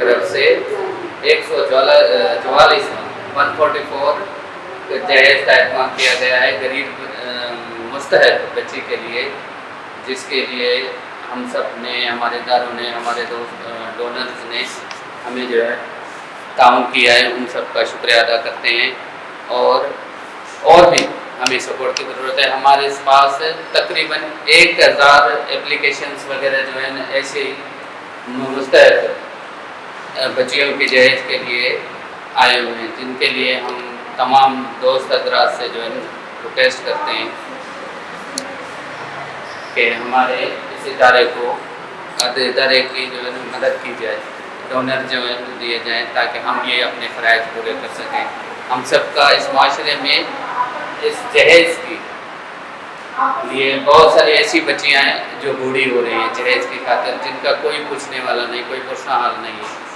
طرف سے 144 جہیز کا اہتمام کیا گیا ہے غریب مستحق بچی کے لیے، جس کے لیے ہم سب نے، ہمارے اداروں نے، ہمارے دوست ڈونرز نے ہمیں جو ہے تعاون کیا ہے، ان سب کا شکریہ ادا کرتے ہیں۔ اور بھی ہمیں سپورٹ کی ضرورت ہے۔ ہمارے پاس تقریباً 1000 اپلیکیشنز وغیرہ جو ہیں ایسے مستحق بچیوں کی جہیز کے لیے آئے ہوئے ہیں، جن کے لیے ہم تمام دوست حضرات سے جو ہے ریکویسٹ کرتے ہیں کہ ہمارے اس ادارے کی جو ہے مدد کی جائے، ڈونر جو ہے دیے جائیں، تاکہ ہم یہ اپنے فرائض پورے کر سکیں۔ ہم سب کا اس معاشرے میں اس جہیز کی لیے بہت ساری ایسی بچیاں ہیں جو بوڑھی ہو رہی ہیں جہیز کی خاطر، جن کا کوئی پوچھنے والا نہیں، کوئی پوچھنا حال نہیں ہے۔